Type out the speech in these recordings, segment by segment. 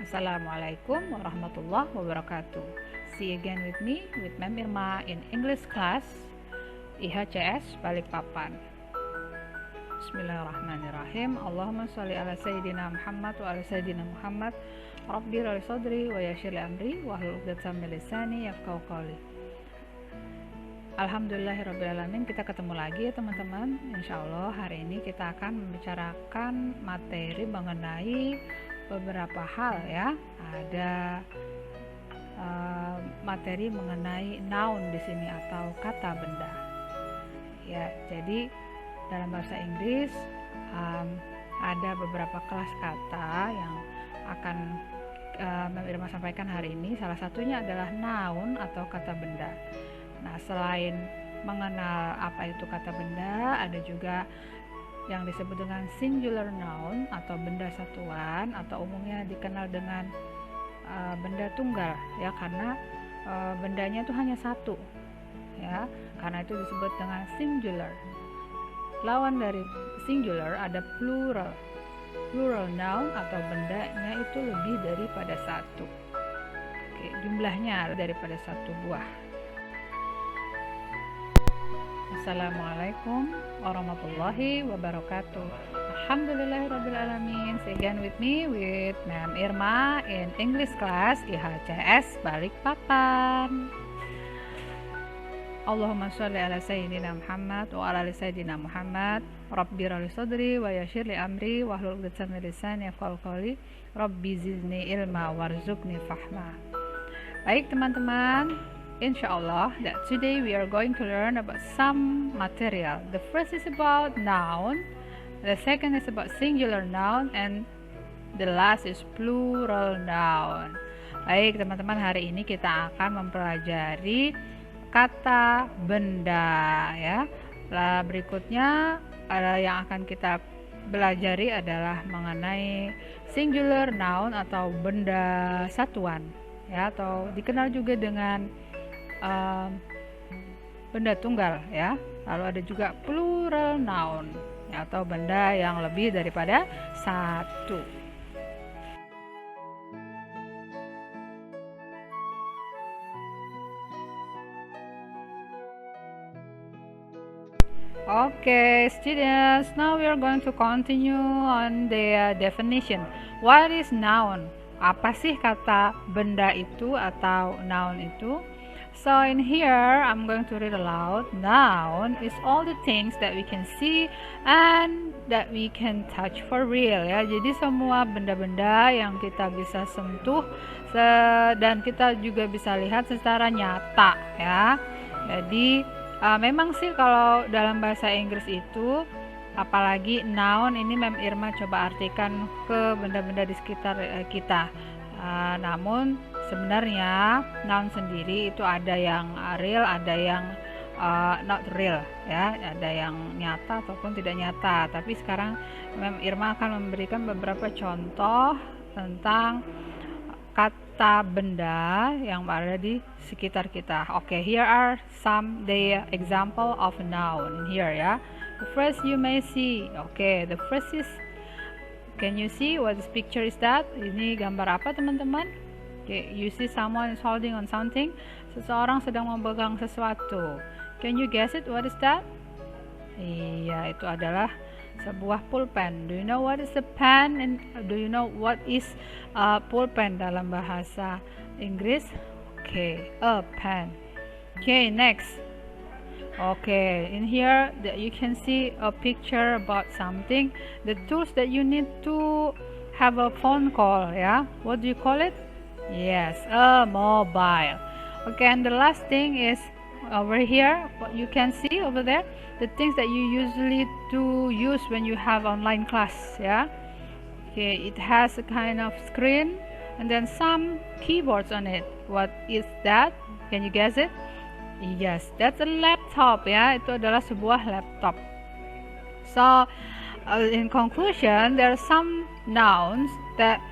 Assalamualaikum warahmatullahi wabarakatuh. See you again with me, with Ma'am Irma in English class IHCS Balikpapan. Bismillahirrahmanirrahim. Allahumma sholli ala sayyidina Muhammad wa ala sayyidina Muhammad. Rabbi rali sadri wa yassir li amri wahlul 'uqdatam min lisani yafqahu qawli. Alhamdulillahirrabbilalamin, kita ketemu lagi ya teman-teman. Insyaallah hari ini kita akan membicarakan materi mengenai beberapa hal ya. Ada materi mengenai noun di sini atau kata benda. Ya, jadi dalam bahasa Inggris ada beberapa kelas kata yang akan Mbak Irma sampaikan hari ini. Salah satunya adalah noun atau kata benda. Nah, selain mengenal apa itu kata benda, ada juga yang disebut dengan singular noun atau benda satuan, atau umumnya dikenal dengan benda tunggal ya, karena bendanya itu hanya satu ya, karena itu disebut dengan singular. Lawan dari singular ada plural. Plural noun atau bendanya itu lebih daripada satu. Oke, jumlahnya daripada satu buah. Assalamualaikum warahmatullahi wabarakatuh. Alhamdulillahirrabbilalamin. See again with me with Ma'am Irma in English class IHCS Balikpapan. Allahumma sholli ala sayyidina Muhammad wa ala ali sayyidina Muhammad. Rabbi rali sadri wa yassir li amri wahlul 'uqdatam min lisani yafqahu qawli. Rabbi zidni ilma warzuqni fahma. Baik teman-teman, Inshallah that today we are going to learn about some material. The first is about noun, the second is about singular noun, and the last is plural noun. Baik teman-teman, hari ini kita akan mempelajari kata benda ya. Berikutnya yang akan kita pelajari adalah mengenai singular noun atau benda satuan ya, atau dikenal juga dengan benda tunggal ya. Lalu ada juga plural noun ya, atau benda yang lebih daripada satu. Okay, students, now we are going to continue on the definition. What is noun? Apa sih kata benda itu atau noun itu? So in here, I'm going to read aloud. Noun is all the things that we can see and that we can touch for real ya. Jadi semua benda-benda yang kita bisa sentuh dan kita juga bisa lihat secara nyata ya. Jadi memang sih kalau dalam bahasa Inggris itu, apalagi noun ini Ma'am Irma coba artikan ke benda-benda di sekitar kita. Namun sebenarnya noun sendiri itu ada yang real, ada yang not real ya, ada yang nyata ataupun tidak nyata. Tapi sekarang Ma'am Irma akan memberikan beberapa contoh tentang kata benda yang ada di sekitar kita. Okay, here are some the example of noun here ya. The first you may see. Okay, the first is, can you see what this picture is that? Ini gambar apa teman-teman? Okay, you see someone is holding on something. Seseorang sedang memegang sesuatu. Can you guess it? What is that? Iya, itu adalah sebuah pulpen. Do you know what is a pen? And do you know what is pulpen dalam bahasa Inggris? Okay, a pen. Okay, next. Okay, in here that you can see a picture about something, the tools that you need to have a phone call ya. What do you call it? Yes, a mobile. Okay, and the last thing is over here, what you can see over there, the things that you usually to use when you have online class ya. Okay, it has a kind of screen and then some keyboards on it. What is that? Can you guess it? Yes, that's a laptop ya. Itu adalah sebuah laptop. So in conclusion, there are some nouns that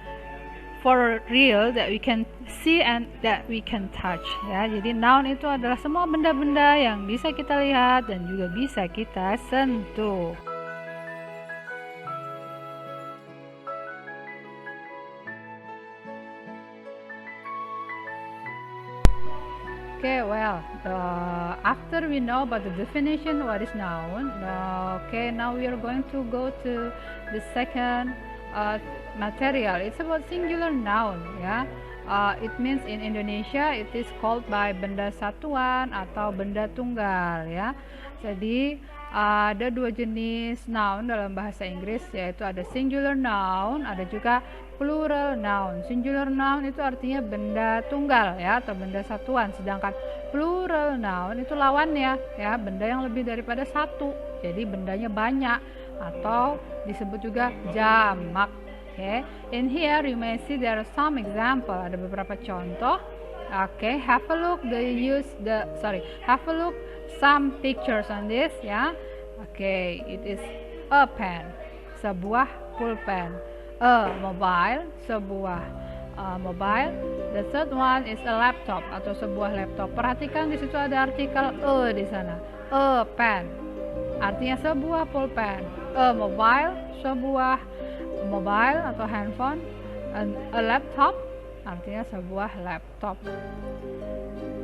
for real that we can see and that we can touch ya. Jadi noun itu adalah semua benda-benda yang bisa kita lihat dan juga bisa kita sentuh. Okay, well, after we know about the definition, what is noun, okay, now we are going to go to the second material. It's about singular noun, ya. It means in Indonesia it is called by benda satuan atau benda tunggal, ya. Jadi ada dua jenis noun dalam bahasa Inggris, yaitu ada singular noun, ada juga plural noun. Singular noun itu artinya benda tunggal, ya, atau benda satuan, sedangkan plural noun itu lawannya, ya, benda yang lebih daripada satu. Jadi bendanya banyak atau disebut juga jamak. Okay, in here you may see there are some example. Ada beberapa contoh. Okay, have a look. Have a look some pictures on this, ya. Okay, it is a pen, sebuah pulpen. A mobile, sebuah mobile. The third one is a laptop atau sebuah laptop. Perhatikan di situ ada artikel a di sana. A pen, artinya sebuah pulpen. A mobile, sebuah mobile atau handphone. A laptop, artinya sebuah laptop.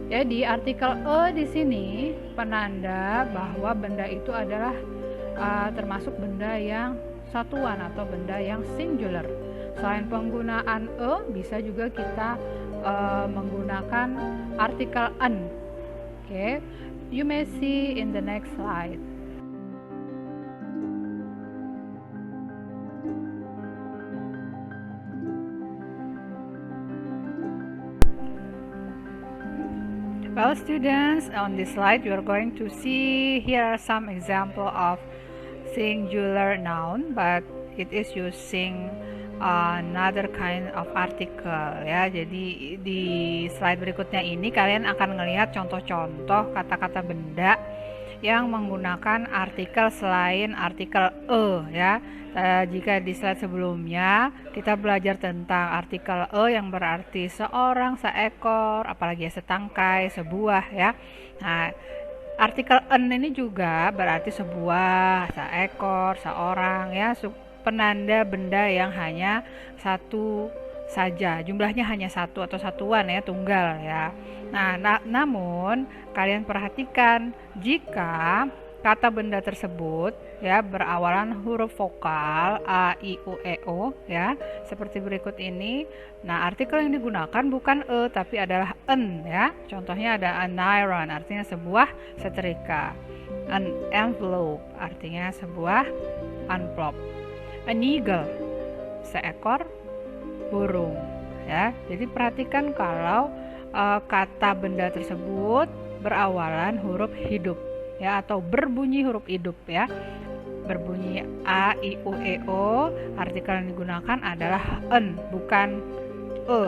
Jadi artikel a di sini penanda bahwa benda itu adalah termasuk benda yang satuan atau benda yang singular. Selain penggunaan a, bisa juga kita menggunakan artikel an. Okay, you may see in the next slide. Well, students, on this slide you are going to see here are some example of singular noun, but it is using another kind of article, ya. Jadi di slide berikutnya ini kalian akan melihat contoh-contoh kata-kata benda yang menggunakan artikel selain artikel e, ya. Jika di slide sebelumnya kita belajar tentang artikel e yang berarti seorang, seekor, apalagi setangkai, sebuah, ya. Nah, artikel en ini juga berarti sebuah, seekor, seorang, ya, penanda benda yang hanya satu saja, jumlahnya hanya satu atau satuan, ya, tunggal, ya. Nah, namun kalian perhatikan jika kata benda tersebut, ya, berawalan huruf vokal a, i, u, e, o, ya, seperti berikut ini. Nah, artikel yang digunakan bukan e tapi adalah en, ya. Contohnya ada an iron, artinya sebuah setrika. An envelope, artinya sebuah amplop. An eagle, seekor burung, ya. Jadi perhatikan kalau kata benda tersebut berawalan huruf hidup, ya, atau berbunyi huruf hidup, ya. Berbunyi a, i, u, e, o. Artikel yang digunakan adalah en, bukan e.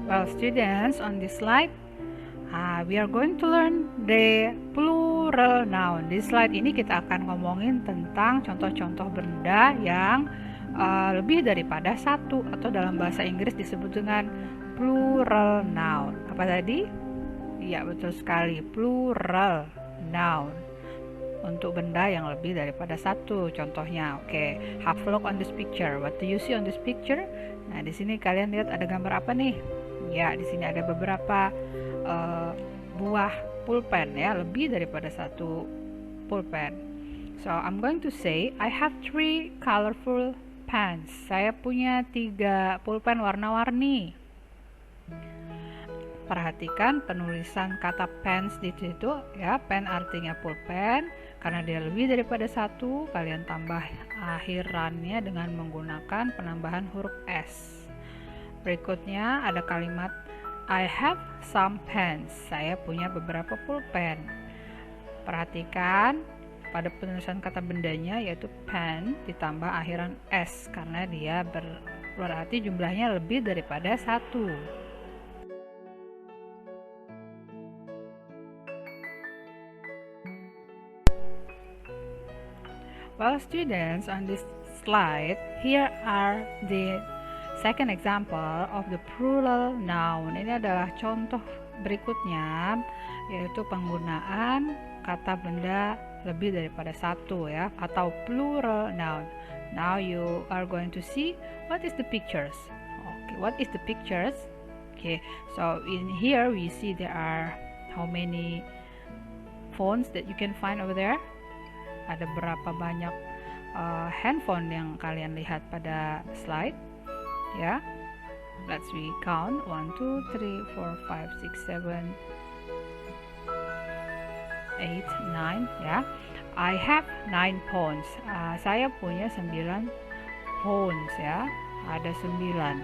Well, students, on this slide we are going to learn the plural noun. Di slide ini kita akan ngomongin tentang contoh-contoh benda yang lebih daripada satu, atau dalam bahasa Inggris disebut dengan plural noun. Apa tadi? Iya, betul sekali, plural noun. Untuk benda yang lebih daripada satu. Contohnya, oke, have a look on this picture. What do you see on this picture? Nah, di sini kalian lihat ada gambar apa nih? Ya, di sini ada beberapa buah pulpen, ya, lebih daripada satu pulpen. So, I'm going to say I have 3 colorful pens. Saya punya 3 pulpen warna-warni. Perhatikan penulisan kata pens di situ, ya. Pen artinya pulpen, karena dia lebih daripada satu, kalian tambah akhirannya dengan menggunakan penambahan huruf S. Berikutnya ada kalimat I have some pens. Saya punya beberapa pulpen. Perhatikan pada penulisan kata bendanya, yaitu pen ditambah akhiran S, karena dia berarti jumlahnya lebih daripada satu. Well, students, on this slide, here are the second example of the plural noun. Ini adalah contoh berikutnya, yaitu penggunaan kata benda lebih daripada satu, ya, atau plural noun. Now you are going to see what is the pictures. Okay, what is the pictures? Okay, so in here we see there are how many phones that you can find over there. Ada berapa banyak handphone yang kalian lihat pada slide, ya. Let's we count 1, 2, 3, 4, 5, 6, 7, 8, 9, ya. I have 9 phones. Saya punya 9 phones, ya. Ada 9.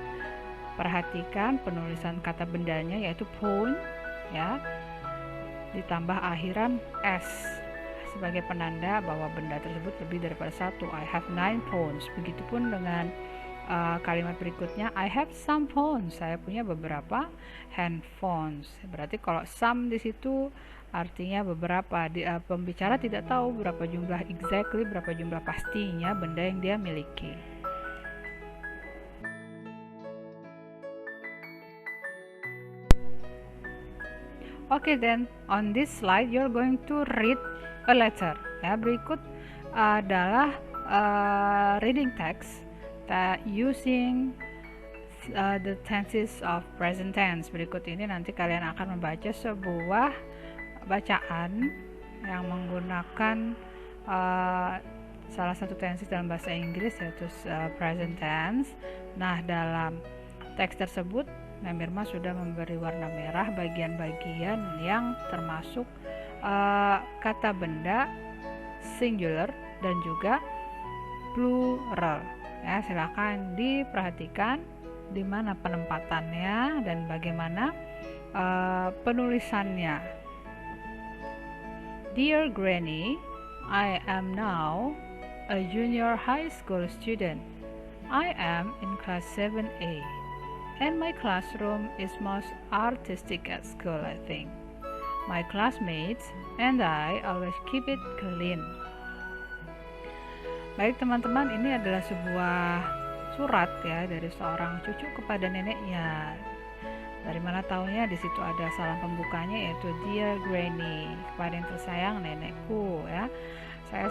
Perhatikan penulisan kata bendanya yaitu phone, ya, ditambah akhiran s sebagai penanda bahwa benda tersebut lebih daripada satu. I have 9 phones. Begitupun dengan kalimat berikutnya, I have some phones. Saya punya beberapa handphones. Berarti kalau some di situ artinya beberapa. Pembicara tidak tahu berapa jumlah exactly, berapa jumlah pastinya benda yang dia miliki. Okay, then on this slide you're going to read a letter. Ya, berikut adalah reading text that using the tenses of present tense. Berikut ini nanti kalian akan membaca sebuah bacaan yang menggunakan salah satu tenses dalam bahasa Inggris yaitu present tense. Nah, dalam teks tersebut Mirma sudah memberi warna merah bagian-bagian yang termasuk kata benda singular dan juga plural. Ya, silakan diperhatikan di mana penempatannya dan bagaimana penulisannya. Dear Granny, I am now a junior high school student. I am in class 7A. And my classroom is most artistic at school, I think. My classmates and I always keep it clean. Baik teman-teman, ini adalah sebuah surat ya dari seorang cucu kepada neneknya. Dari mana taunya? Di situ ada salam pembukanya yaitu Dear Granny, kepada yang tersayang nenekku ya. Saya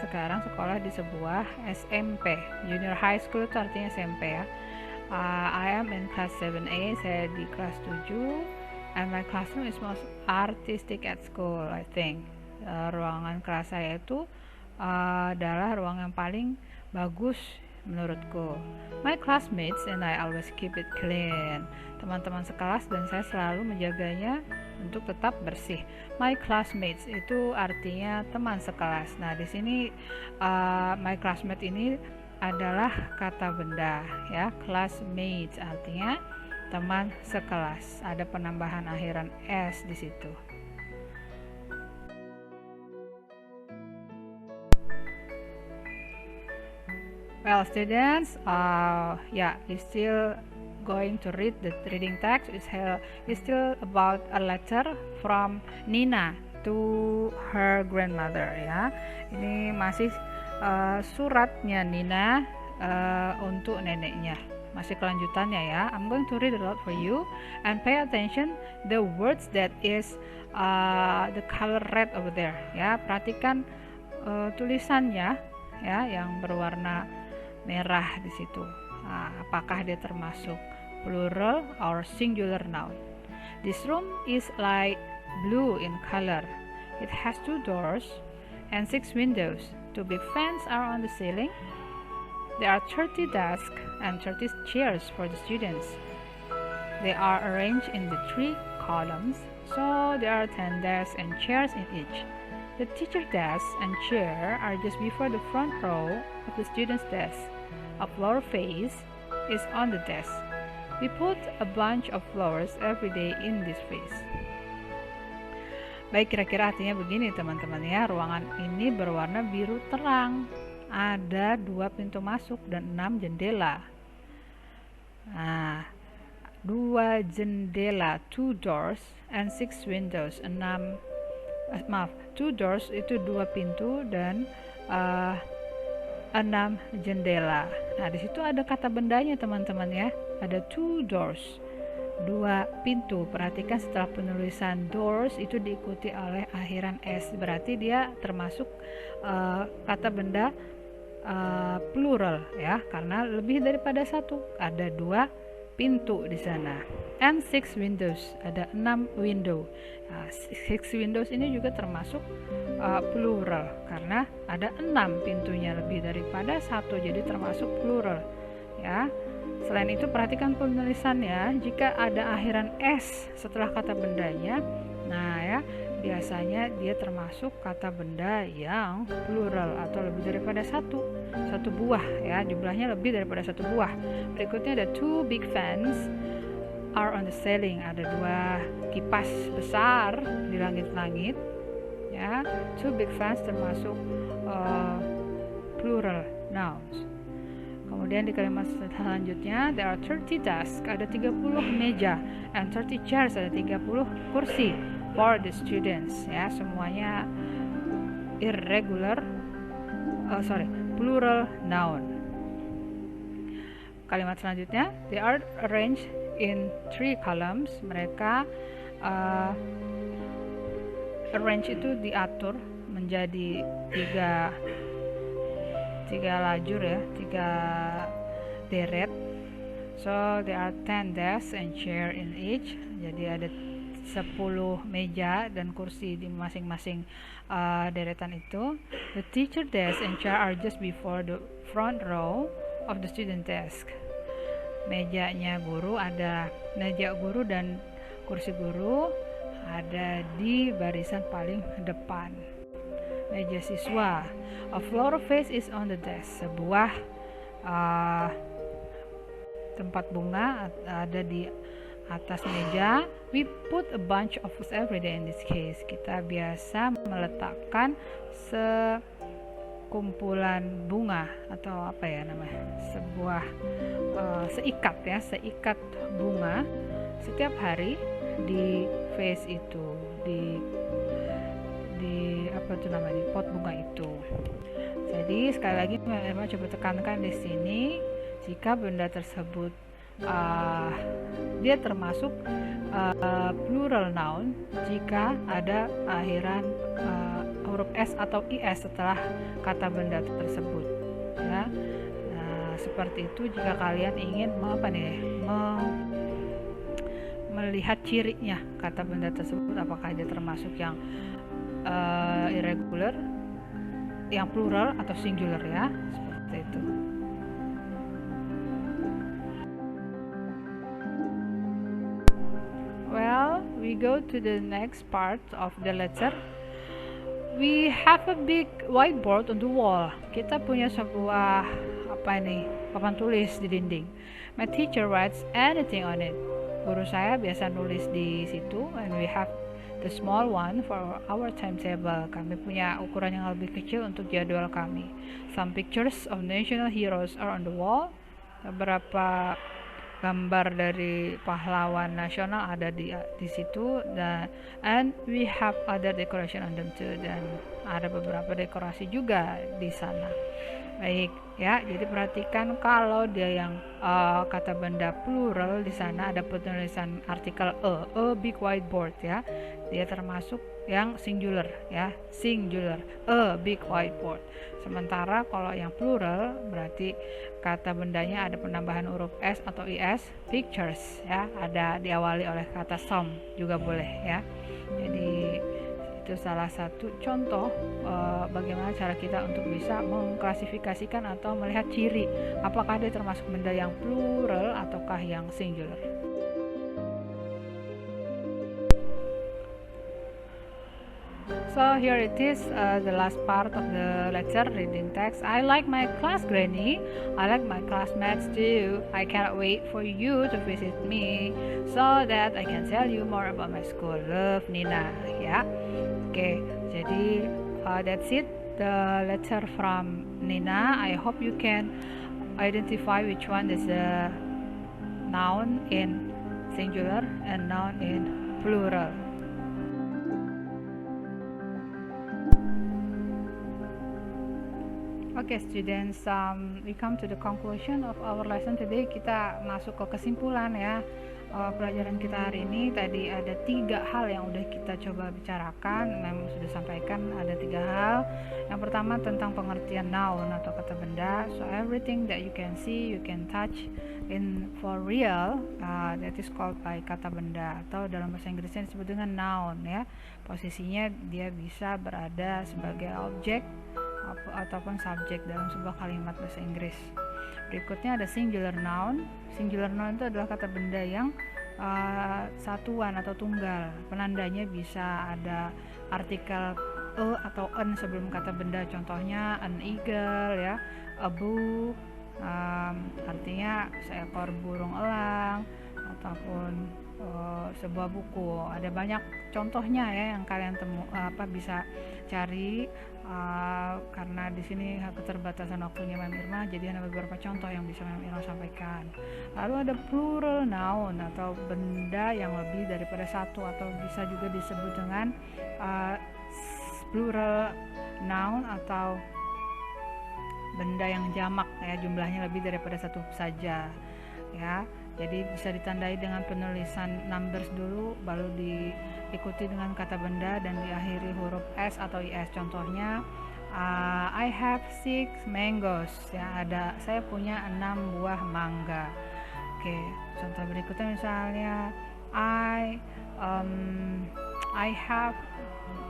sekarang sekolah di sebuah SMP. Junior high school itu artinya SMP ya. I am in class 7A, saya di kelas 7, and my classroom is most artistic at school, I think. Ruangan kelas saya itu adalah ruang yang paling bagus menurutku. My classmates and I always keep it clean. Teman-teman sekelas dan saya selalu menjaganya untuk tetap bersih. My classmates itu artinya teman sekelas. Nah, di sini my classmate ini adalah kata benda ya. Classmates artinya teman sekelas. Ada penambahan akhiran s di situ. Well, students, you still going to read the reading text. It's still about a letter from Nina to her grandmother ya. Ini masih suratnya Nina untuk neneknya. Masih kelanjutannya ya. I'm going to read it out for you and pay attention the words that is the color red over there ya. Perhatikan tulisannya ya yang berwarna merah di situ. Apakah dia termasuk plural or singular noun? This room is light blue in color. It has 2 doors and 6 windows. 2 big fans are on the ceiling. There are 30 desks and 30 chairs for the students. They are arranged in the 3 columns, so there are 10 desks and chairs in each. The teacher desk and chair are just before the front row of the student's desk. A flower vase is on the desk. We put a bunch of flowers every day in this vase. Baik, kira-kira artinya begini teman-teman ya. Ruangan ini berwarna biru terang. Ada 2 pintu masuk dan 6 jendela. Nah, 2 jendela, 2 doors and 6 windows. 2 doors itu 2 pintu dan 6 jendela. Nah, di situ ada kata bendanya teman-teman ya. Ada 2 doors. 2 pintu. Perhatikan setelah penulisan doors itu diikuti oleh akhiran s, berarti dia termasuk kata benda plural ya, karena lebih daripada satu, ada 2 pintu di sana. And 6 windows, ada 6 window. 6 windows ini juga termasuk plural karena ada 6 pintunya, lebih daripada satu, jadi termasuk plural ya. Selain itu perhatikan penulisannya, jika ada akhiran s setelah kata bendanya, nah ya, biasanya dia termasuk kata benda yang plural atau lebih daripada satu buah ya, jumlahnya lebih daripada satu buah. Berikutnya ada 2 big fans are on the ceiling, ada 2 kipas besar di langit-langit ya. 2 big fans termasuk plural nouns. Kemudian di kalimat selanjutnya, there are 30 desks, ada 30 meja, and 30 chairs, ada 30 kursi for the students ya, semuanya plural noun. Kalimat selanjutnya, they are arranged in 3 columns, mereka arrange itu diatur menjadi tiga lajur ya, 3 deret. So there are 10 desks and chair in each, jadi ada 10 meja dan kursi di masing-masing deretan itu. The teacher desk and chair are just before the front row of the student desk. Mejanya guru, ada meja guru dan kursi guru ada di barisan paling depan. Meja siswa, a flower vase is on the desk, sebuah tempat bunga ada di atas meja. We put a bunch of flowers every day in this case, kita biasa meletakkan sekumpulan bunga atau apa ya namanya, sebuah seikat bunga setiap hari di vase itu, di pot bunga itu. Jadi sekali lagi memang coba tekankan di sini, jika benda tersebut dia termasuk plural noun jika ada akhiran huruf s atau is setelah kata benda tersebut ya. Nah, seperti itu jika kalian ingin melihat cirinya kata benda tersebut, apakah dia termasuk yang irregular, yang plural atau singular ya, seperti itu. Well, we go to the next part of the letter. We have a big whiteboard on the wall. Kita punya sebuah papan tulis di dinding. My teacher writes anything on it. Guru saya biasa nulis di situ, and we have the small one for our timetable. Kami punya ukuran yang lebih kecil untuk jadwal kami. Some pictures of national heroes are on the wall. Beberapa gambar dari pahlawan nasional ada di situ, and we have other decoration on them too, dan ada beberapa dekorasi juga di sana. Baik ya, jadi perhatikan kalau dia yang kata benda plural di sana ada penulisan artikel a big whiteboard ya, dia termasuk yang singular ya, singular, a big whiteboard. Sementara kalau yang plural berarti kata bendanya ada penambahan huruf s atau is, pictures ya, ada diawali oleh kata some juga boleh ya. Jadi itu salah satu contoh bagaimana cara kita untuk bisa mengklasifikasikan atau melihat ciri apakah dia termasuk benda yang plural ataukah yang singular. So here it is, the last part of the lecture, reading text. I like my class, Granny. I like my classmates too. I cannot wait for you to visit me so that I can tell you more about my school. Love, Nina. Ya, oke. Jadi that's it, the letter from Nina. I hope you can identify which one is a noun in singular and noun in plural. Okay students, we come to the conclusion of our lesson today. Kita masuk ke kesimpulan ya. pelajaran kita hari ini tadi ada 3 hal yang udah kita coba bicarakan, memang sudah sampaikan ada 3 hal. Yang pertama tentang pengertian noun atau kata benda. So everything that you can see, you can touch in for real, that is called by kata benda, atau dalam bahasa Inggrisnya disebut dengan noun ya. Posisinya dia bisa berada sebagai objek ataupun subjek dalam sebuah kalimat bahasa Inggris. Berikutnya ada singular noun. Singular noun itu adalah kata benda yang satuan atau tunggal. Penandanya bisa ada artikel e atau en sebelum kata benda. Contohnya an eagle ya, a book, artinya seekor burung elang, ataupun sebuah buku. Ada banyak contohnya ya yang kalian bisa cari, karena di sini keterbatasan waktunya Ma'am Irma, jadi ada beberapa contoh yang bisa Ma'am Irma sampaikan. Lalu ada plural noun atau benda yang lebih daripada satu, atau bisa juga disebut dengan plural noun atau benda yang jamak ya, jumlahnya lebih daripada satu saja ya. Jadi bisa ditandai dengan penulisan numbers dulu, baru diikuti dengan kata benda dan diakhiri huruf S atau IS. Contohnya I have 6 mangoes ya, saya punya 6 buah mangga. Oke, contoh berikutnya misalnya I have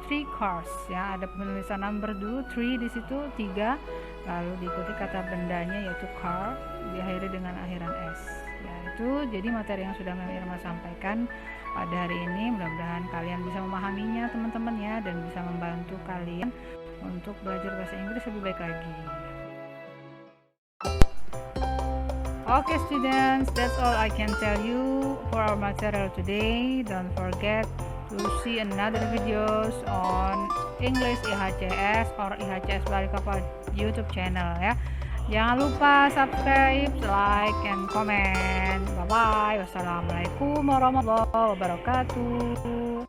3 cars ya, ada penulisan number dulu 3 di situ 3, lalu diikuti kata bendanya yaitu car, diakhiri dengan akhiran S. Ya, itu jadi materi yang sudah Ma'am Irma sampaikan pada hari ini. Mudah-mudahan kalian bisa memahaminya teman-teman ya, dan bisa membantu kalian untuk belajar bahasa Inggris lebih baik lagi. Okay students, that's all I can tell you for our material today. Don't forget to see another videos on English IHCS or IHCS Balikpapan YouTube channel ya. Jangan lupa subscribe, like, and comment. Bye bye. Wassalamualaikum warahmatullahi wabarakatuh.